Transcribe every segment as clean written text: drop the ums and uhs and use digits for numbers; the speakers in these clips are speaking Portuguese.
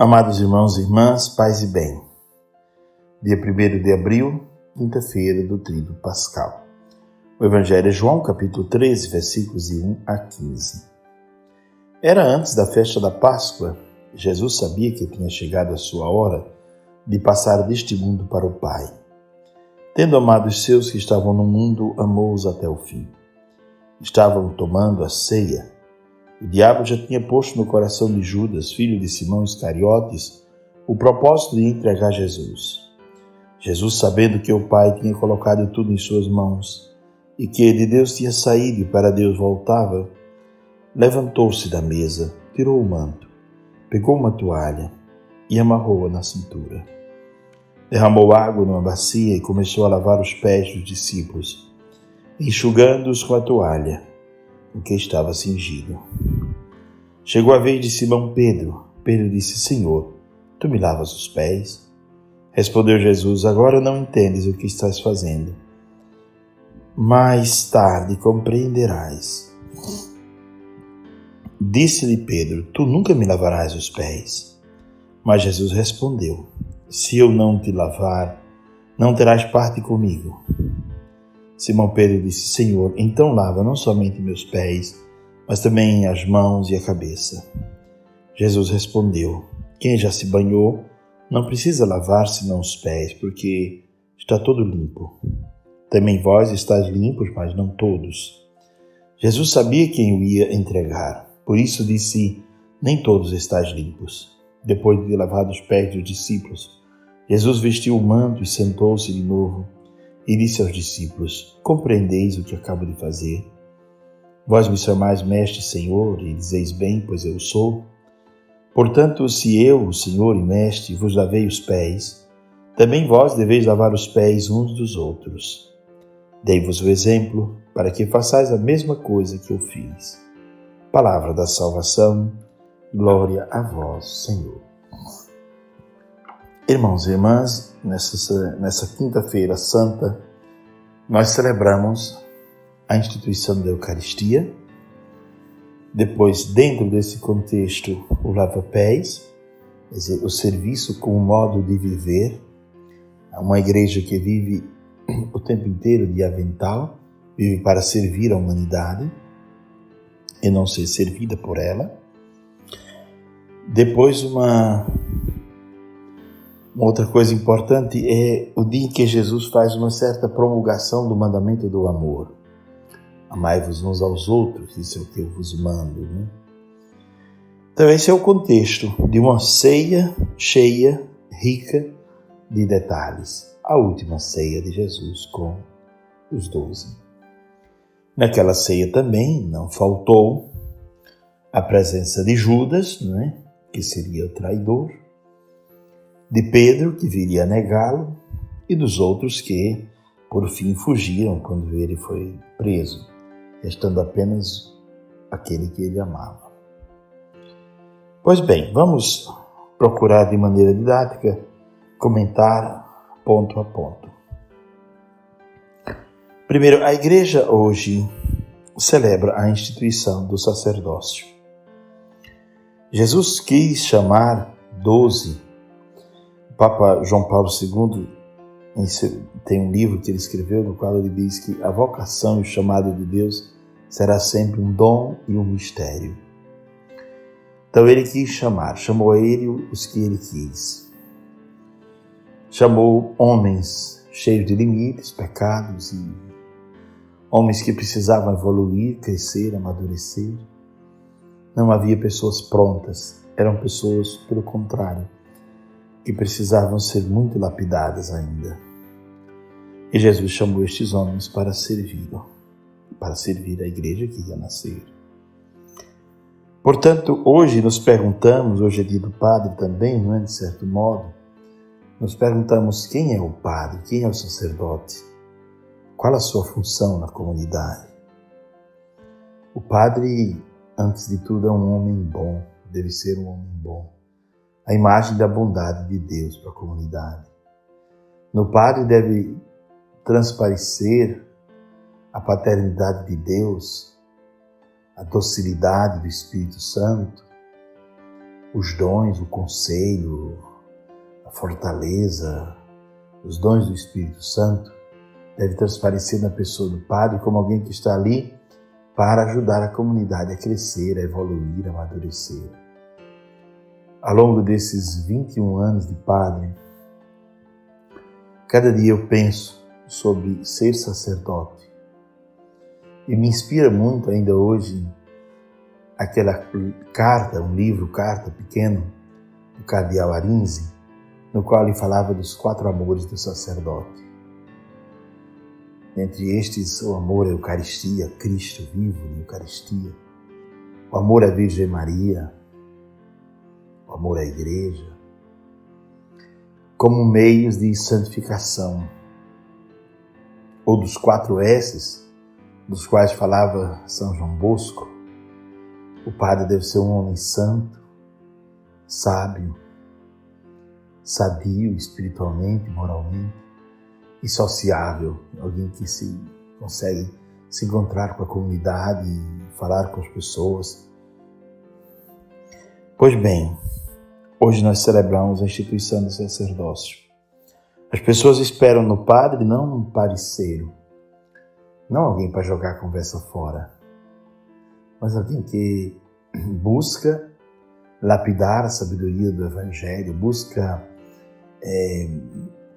Amados irmãos e irmãs, paz e bem. Dia 1º de abril, quinta-feira do Tríduo Pascal. O Evangelho é João, capítulo 13, versículos de 1 a 15. Era antes da festa da Páscoa. Jesus sabia que tinha chegado a sua hora de passar deste mundo para o Pai. Tendo amado os seus que estavam no mundo, amou-os até o fim. Estavam tomando a ceia. O diabo já tinha posto no coração de Judas, filho de Simão Iscariotes, o propósito de entregar Jesus. Jesus, sabendo que o Pai tinha colocado tudo em suas mãos e que de Deus tinha saído e para Deus voltava, levantou-se da mesa, tirou o manto, pegou uma toalha e amarrou-a na cintura. Derramou água numa bacia e começou a lavar os pés dos discípulos, enxugando-os com a toalha, o que estava cingido. Chegou a vez de Simão Pedro. Pedro disse: Senhor, tu me lavas os pés? Respondeu Jesus: agora não entendes o que estás fazendo. Mais tarde compreenderás. Disse-lhe Pedro: tu nunca me lavarás os pés. Mas Jesus respondeu: se eu não te lavar, não terás parte comigo. Simão Pedro disse: Senhor, então lava não somente meus pés, mas também as mãos e a cabeça. Jesus respondeu: quem já se banhou não precisa lavar senão os pés, porque está todo limpo. Também vós estáis limpos, mas não todos. Jesus sabia quem o ia entregar, por isso disse: nem todos estáis limpos. Depois de ter lavado os pés dos discípulos, Jesus vestiu o manto e sentou-se de novo. E disse aos discípulos: compreendeis o que acabo de fazer? Vós me chamais mestre e Senhor, e dizeis bem, pois eu sou. Portanto, se eu, Senhor e mestre, vos lavei os pés, também vós deveis lavar os pés uns dos outros. Dei-vos o exemplo, para que façais a mesma coisa que eu fiz. Palavra da salvação, glória a vós, Senhor. Irmãos e irmãs, nessa quinta-feira santa, nós celebramos a instituição da Eucaristia. Depois, dentro desse contexto, o lava-pés, quer dizer, o serviço como modo de viver. Uma igreja que vive o tempo inteiro de avental, vive para servir a humanidade e não ser servida por ela. Depois, uma outra coisa importante é o dia em que Jesus faz uma certa promulgação do mandamento do amor. Amai-vos uns aos outros, isso é o que eu vos mando. Né? Então esse é o contexto de uma ceia cheia, rica de detalhes. A última ceia de Jesus com os 12. Naquela ceia também não faltou a presença de Judas, né? Que seria o traidor, de Pedro, que viria a negá-lo, e dos outros que, por fim, fugiram quando ele foi preso, restando apenas aquele que ele amava. Pois bem, vamos procurar de maneira didática comentar ponto a ponto. Primeiro, a Igreja hoje celebra a instituição do sacerdócio. Jesus quis chamar 12. O Papa João Paulo II tem um livro que ele escreveu no qual ele diz que a vocação e o chamado de Deus será sempre um dom e um mistério. Então ele quis chamou a ele os que ele quis. Chamou homens cheios de limites, pecados e homens que precisavam evoluir, crescer, amadurecer. Não havia pessoas prontas, eram pessoas, pelo contrário, que precisavam ser muito lapidadas ainda. E Jesus chamou estes homens para servir a igreja que ia nascer. Portanto, hoje nos perguntamos, hoje é dia do padre também, não é, de certo modo, nos perguntamos quem é o padre, quem é o sacerdote, qual a sua função na comunidade. O padre, antes de tudo, é um homem bom, deve ser um homem bom. A imagem da bondade de Deus para a comunidade. No padre deve transparecer a paternidade de Deus, a docilidade do Espírito Santo, os dons, o conselho, a fortaleza, os dons do Espírito Santo, deve transparecer na pessoa do padre como alguém que está ali para ajudar a comunidade a crescer, a evoluir, a amadurecer. Ao longo desses 21 anos de padre, cada dia eu penso sobre ser sacerdote e me inspira muito ainda hoje aquela carta, carta pequeno do cardeal Arinze, no qual ele falava dos 4 amores do sacerdote. Entre estes, o amor à Eucaristia, Cristo vivo na Eucaristia, o amor à Virgem Maria, o amor à Igreja, como meios de santificação, ou dos 4 S's, dos quais falava São João Bosco. O padre deve ser um homem santo, sábio, sadio espiritualmente, moralmente, e sociável, alguém que consegue se encontrar com a comunidade e falar com as pessoas. Pois bem, hoje nós celebramos a instituição do sacerdócio. As pessoas esperam no padre não um parceiro, não alguém para jogar a conversa fora, mas alguém que busca lapidar a sabedoria do Evangelho, busca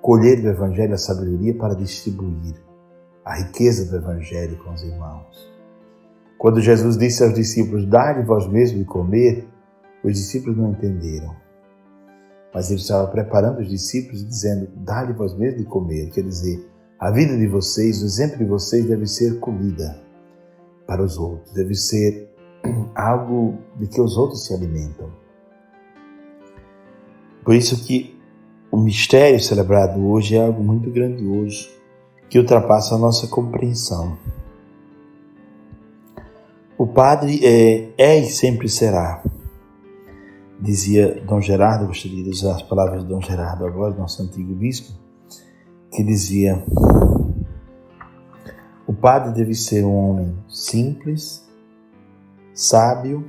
colher do Evangelho a sabedoria para distribuir a riqueza do Evangelho com os irmãos. Quando Jesus disse aos discípulos, dai-lhe vós mesmos de comer, os discípulos não entenderam. Mas ele estava preparando os discípulos dizendo, dai-lhe vós mesmos de comer. Quer dizer, a vida de vocês, o exemplo de vocês deve ser comida para os outros, deve ser algo de que os outros se alimentam. Por isso que o mistério celebrado hoje é algo muito grandioso, que ultrapassa a nossa compreensão. O padre é e sempre será, dizia Dom Gerardo, gostaria de usar as palavras de Dom Gerardo agora, nosso antigo bispo, que dizia, o padre deve ser um homem simples, sábio,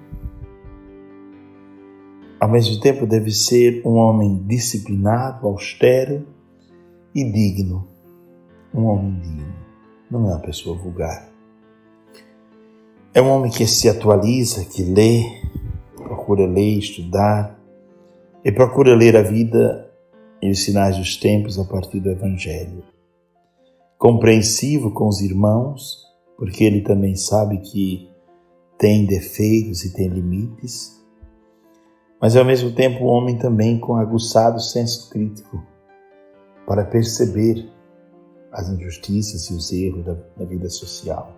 ao mesmo tempo deve ser um homem disciplinado, austero e digno. Um homem digno, não é uma pessoa vulgar. É um homem que se atualiza, que lê, procura ler, estudar e procura ler a vida e os sinais dos tempos a partir do Evangelho. Compreensivo com os irmãos, porque ele também sabe que tem defeitos e tem limites, mas ao mesmo tempo um homem também com aguçado senso crítico para perceber as injustiças e os erros da vida social.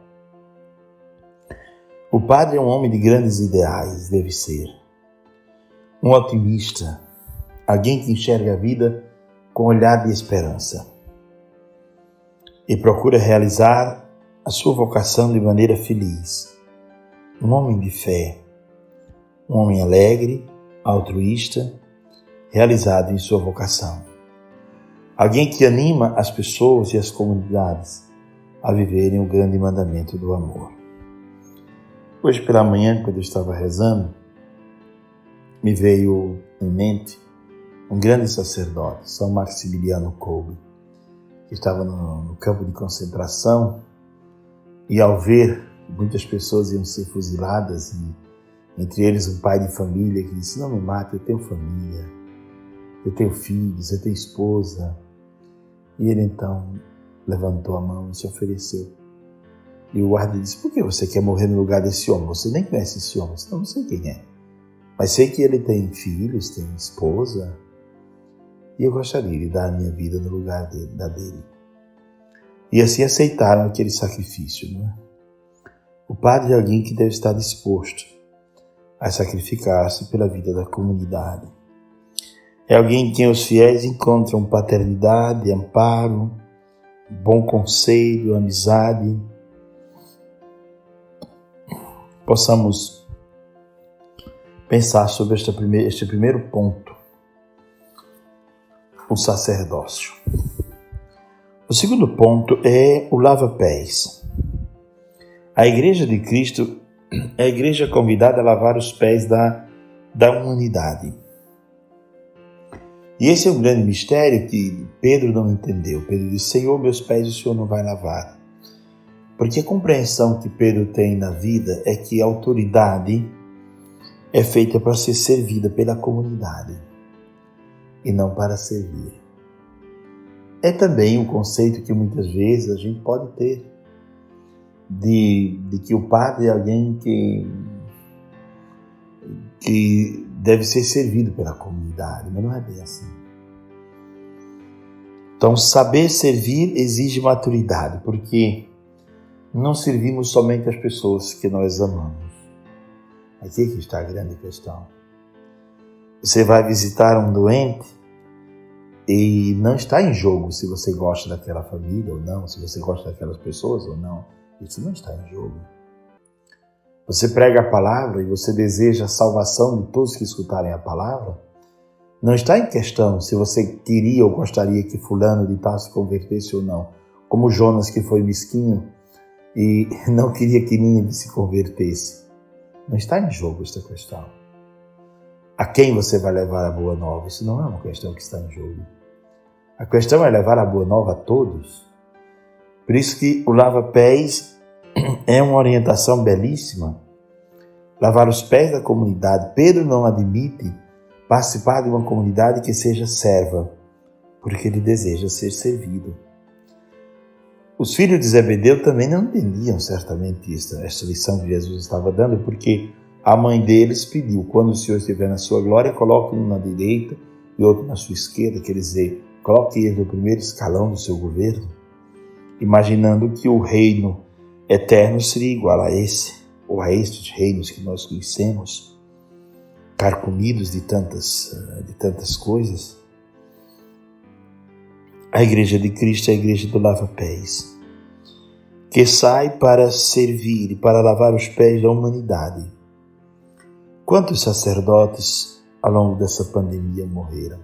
O padre é um homem de grandes ideais, deve ser. Um otimista, alguém que enxerga a vida com olhar de esperança e procura realizar a sua vocação de maneira feliz. Um homem de fé, um homem alegre, altruísta, realizado em sua vocação. Alguém que anima as pessoas e as comunidades a viverem o grande mandamento do amor. Hoje pela manhã, quando eu estava rezando, me veio em mente um grande sacerdote, São Maximiliano Kolbe, que estava no campo de concentração e ao ver que muitas pessoas iam ser fuziladas e entre eles um pai de família que disse, não me mate, eu tenho família, eu tenho filhos, eu tenho esposa. E ele então levantou a mão e se ofereceu. E o guarda disse, por que você quer morrer no lugar desse homem? Você nem conhece esse homem, não sei quem é. Mas sei que ele tem filhos, tem esposa, e eu gostaria de dar a minha vida no lugar da dele. E assim aceitaram aquele sacrifício, não é? O padre é alguém que deve estar disposto a sacrificar-se pela vida da comunidade. É alguém em quem os fiéis encontram paternidade, amparo, bom conselho, amizade. Possamos pensar sobre este primeiro ponto, o sacerdócio. O segundo ponto é o lava-pés. A Igreja de Cristo é a igreja convidada a lavar os pés da da humanidade. E esse é um grande mistério que Pedro não entendeu. Pedro disse: Senhor, meus pés o Senhor não vai lavar. Porque a compreensão que Pedro tem na vida é que a autoridade é feita para ser servida pela comunidade e não para servir. É também um conceito que muitas vezes a gente pode ter de que o padre é alguém que deve ser servido pela comunidade, mas não é bem assim. Então, saber servir exige maturidade, porque não servimos somente as pessoas que nós amamos. Aqui é que está a grande questão. Você vai visitar um doente e não está em jogo se você gosta daquela família ou não, se você gosta daquelas pessoas ou não. Isso não está em jogo. Você prega a palavra e você deseja a salvação de todos que escutarem a palavra. Não está em questão se você queria ou gostaria que fulano de tal se convertesse ou não. Como Jonas, que foi mesquinho e não queria que ninguém se convertesse. Não está em jogo esta questão. A quem você vai levar a boa nova? Isso não é uma questão que está em jogo. A questão é levar a boa nova a todos. Por isso que o lava-pés é uma orientação belíssima. Lavar os pés da comunidade. Pedro não admite participar de uma comunidade que seja serva, porque ele deseja ser servido. Os filhos de Zebedeu também não entendiam certamente esta lição que Jesus estava dando, porque a mãe deles pediu: quando o Senhor estiver na sua glória, coloque um na direita e outro na sua esquerda, quer dizer, coloque ele no primeiro escalão do seu governo, imaginando que o reino eterno seria igual a esse, ou a estes reinos que nós conhecemos, carcomidos de tantas coisas. A Igreja de Cristo é a Igreja do lava-pés, que sai para servir e para lavar os pés da humanidade. Quantos sacerdotes ao longo dessa pandemia morreram?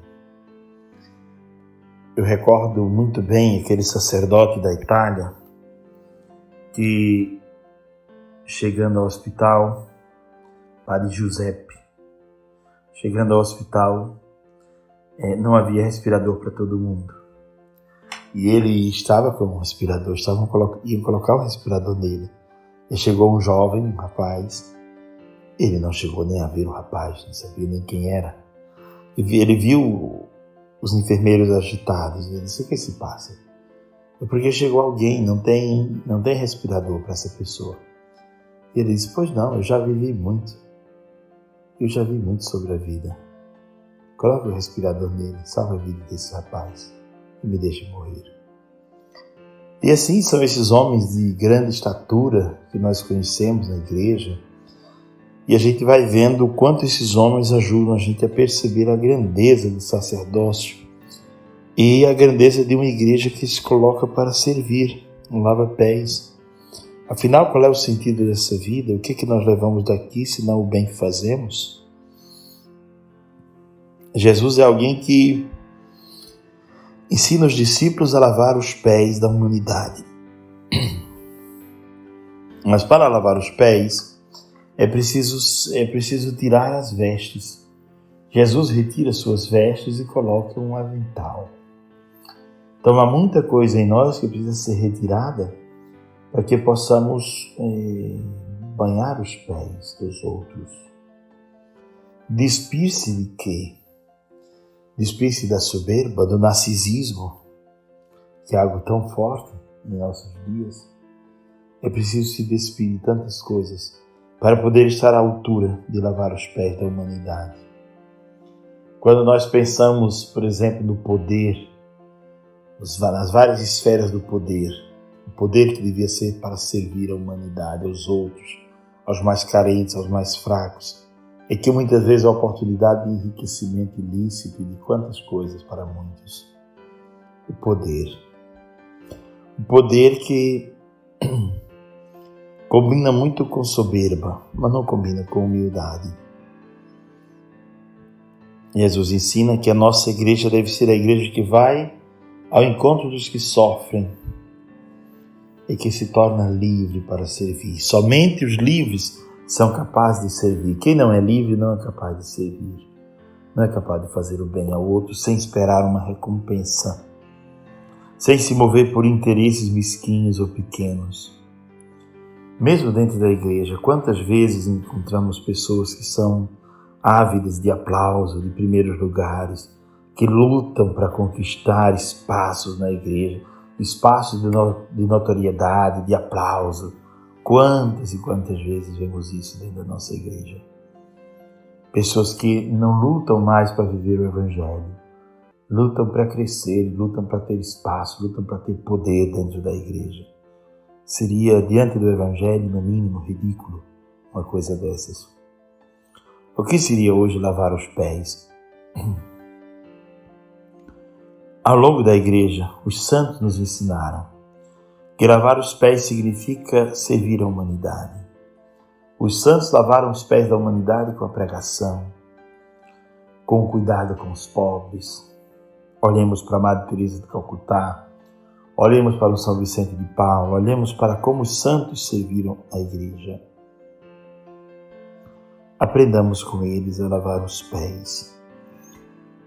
Eu recordo muito bem aquele sacerdote da Itália que, chegando ao hospital, Padre Giuseppe, chegando ao hospital, não havia respirador para todo mundo. E ele estava com um respirador, iam colocar o respirador nele. E chegou um jovem, um rapaz, ele não chegou nem a ver o rapaz, não sabia nem quem era. Ele viu os enfermeiros agitados, ele disse: o que se passa? É porque chegou alguém, não tem respirador para essa pessoa. E ele disse: pois não, eu já vivi muito. Eu já vi muito sobre a vida. Coloque o respirador nele, salva a vida desse rapaz e me deixe morrer. E assim são esses homens de grande estatura que nós conhecemos na igreja, e a gente vai vendo o quanto esses homens ajudam a gente a perceber a grandeza do sacerdócio e a grandeza de uma igreja que se coloca para servir, um lava-pés. Afinal, qual é o sentido dessa vida? O que nós levamos daqui, se não o bem que fazemos? Jesus é alguém que ensina os discípulos a lavar os pés da humanidade. Mas para lavar os pés, é preciso tirar as vestes. Jesus retira suas vestes e coloca um avental. Então há muita coisa em nós que precisa ser retirada para que possamos banhar os pés dos outros. Despir-se de quê? Despir-se da soberba, do narcisismo, que é algo tão forte em nossos dias. É preciso se despir de tantas coisas para poder estar à altura de lavar os pés da humanidade. Quando nós pensamos, por exemplo, no poder, nas várias esferas do poder, o poder que devia ser para servir a humanidade, aos outros, aos mais carentes, aos mais fracos, é que muitas vezes a oportunidade de enriquecimento ilícito e de quantas coisas para muitos. O poder. O poder que combina muito com soberba, mas não combina com humildade. Jesus ensina que a nossa igreja deve ser a igreja que vai ao encontro dos que sofrem e que se torna livre para servir. Somente os livres são capazes de servir. Quem não é livre não é capaz de servir, não é capaz de fazer o bem ao outro sem esperar uma recompensa, sem se mover por interesses mesquinhos ou pequenos. Mesmo dentro da igreja, quantas vezes encontramos pessoas que são ávidas de aplauso, de primeiros lugares, que lutam para conquistar espaços na igreja, espaços de notoriedade, de aplauso. Quantas e quantas vezes vemos isso dentro da nossa igreja? Pessoas que não lutam mais para viver o Evangelho, lutam para crescer, lutam para ter espaço, lutam para ter poder dentro da igreja. Seria, diante do Evangelho, no mínimo, ridículo uma coisa dessas. O que seria hoje lavar os pés? Ao longo da igreja, os santos nos ensinaram que lavar os pés significa servir a humanidade. Os santos lavaram os pés da humanidade com a pregação, com o cuidado com os pobres. Olhemos para a Madre Teresa de Calcutá, olhemos para o São Vicente de Paulo, olhemos para como os santos serviram a igreja. Aprendamos com eles a lavar os pés.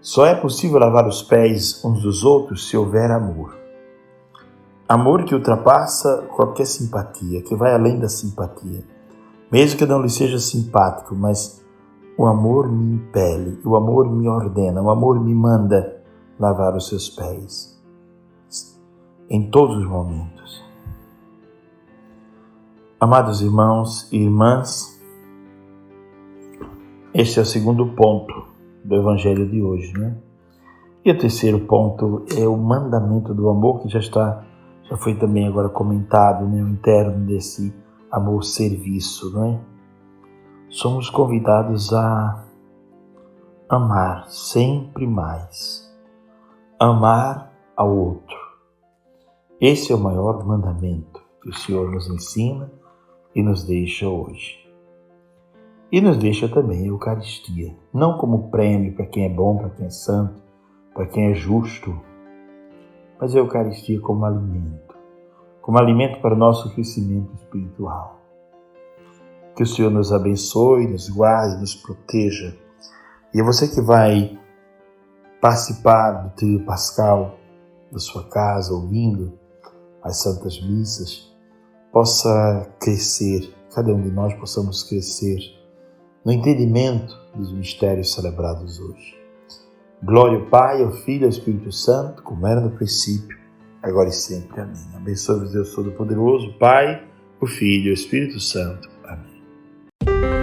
Só é possível lavar os pés uns dos outros se houver amor. Amor que ultrapassa qualquer simpatia, que vai além da simpatia. Mesmo que não lhe seja simpático, mas o amor me impele, o amor me ordena, o amor me manda lavar os seus pés. Em todos os momentos. Amados irmãos e irmãs, este é o segundo ponto do Evangelho de hoje, né? E o terceiro ponto é o mandamento do amor, que já foi também agora comentado, né? O interno desse amor-serviço, não é? Somos convidados a amar sempre mais, amar ao outro. Esse é o maior mandamento que o Senhor nos ensina e nos deixa hoje. E nos deixa também a Eucaristia, não como prêmio para quem é bom, para quem é santo, para quem é justo, mas a Eucaristia como alimento para o nosso crescimento espiritual. Que o Senhor nos abençoe, nos guarde, nos proteja. E é você que vai participar do tríduo pascal da sua casa, ouvindo as Santas Missas, possa crescer, cada um de nós possamos crescer no entendimento dos mistérios celebrados hoje. Glória ao Pai, ao Filho e ao Espírito Santo, como era no princípio, agora e sempre. Amém. Abençoe-vos Deus Todo-Poderoso, Pai, o Filho e o Espírito Santo. Amém.